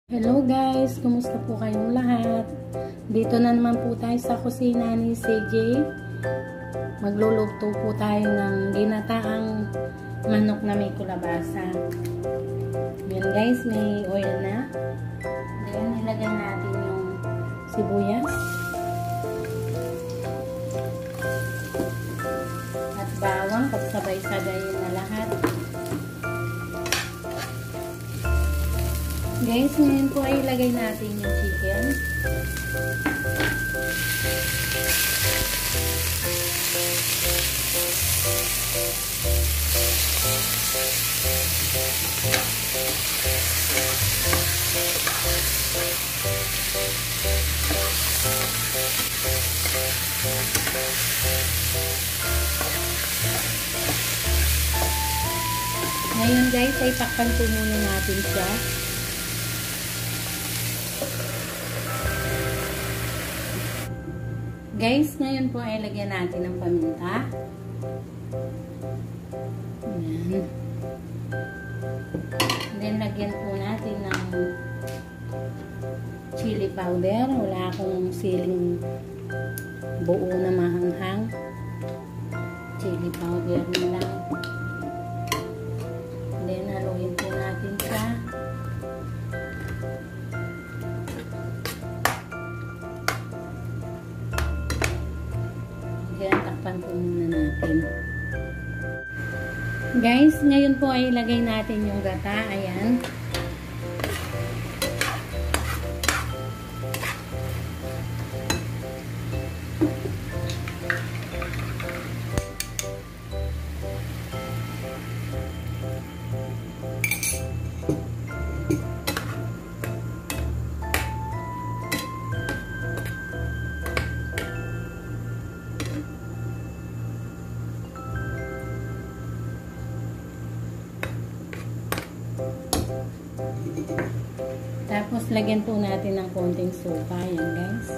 Hello guys! Kumusta po kayong lahat? Dito na naman po tayo sa kusina ni CJ. Magluluto po tayo ng ginataang manok na may kulabasa. Yan guys, may oil na. Then, ilagay natin yung sibuyas. At bawang, pagsabay-sabay na lahat. Guys, ngayon po ay ilagay natin yung chicken. Ngayon guys, ay takpan po muna natin siya. Guys, ngayon po ay lagyan natin ng paminta. Ayan. Then, lagyan po natin ng chili powder. Wala akong siling buo na mahanghang. Chili powder na lang. Then, haluin po natin siya. Kaya takpan po muna natin. Guys, ngayon po ay ilagay natin yung gata. Ayan. Tapos, lagyan po natin ng konting suka. Yan, guys.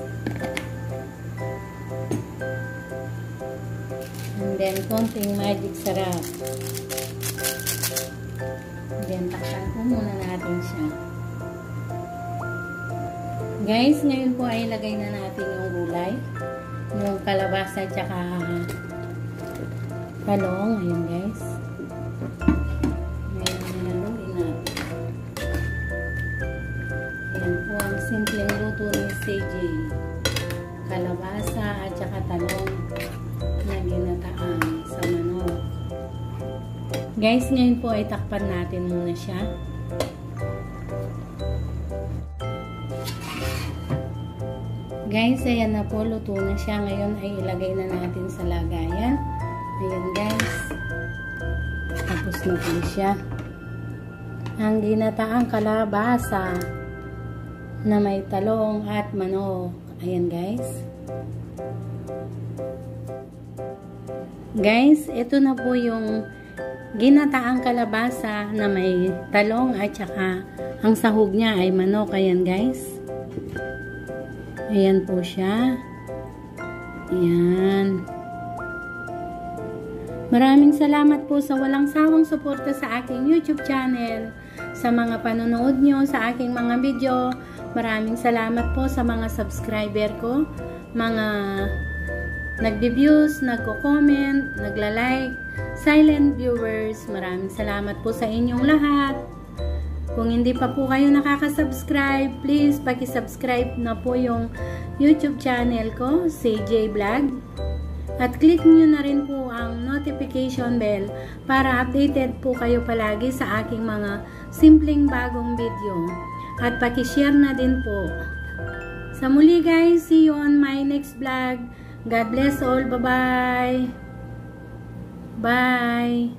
And then, konting magic sarap. And then, takpan po muna natin siya. Guys, ngayon po ay ilagay na natin yung gulay. Yung kalabasa at saka talong. Ayan, guys. Yan po ang simpleng luto ni CJ. Kalabasa at saka talong na ginataan sa manok. Guys, ngayon po ay takpan natin muna siya. Guys, ayan na po. Luto na siya. Ngayon ay ilagay na natin sa lagayan. Ayan guys. Tapos na po siya. Ang ginataang kalabasa na may talong at manok. Ayan guys. Guys, ito na po yung ginataang kalabasa na may talong at saka ang sahog niya ay manok. Ayan guys. Ayan po siya. Ayan. Maraming salamat po sa walang sawang suporta sa aking YouTube channel. Sa mga panonood nyo sa aking mga video. Maraming salamat po sa mga subscriber ko, mga nagde-views, nagko-comment, nagla-like, silent viewers. Maraming salamat po sa inyong lahat. Kung hindi pa po kayo nakaka-subscribe, please paki-subscribe na po yung YouTube channel ko, CJ Vlog. At click nyo na rin po ang notification bell para updated po kayo palagi sa aking mga simpleng bagong video. At paki-share na din po. Sa muli guys, see you on my next vlog. God bless all. Bye-bye. Bye.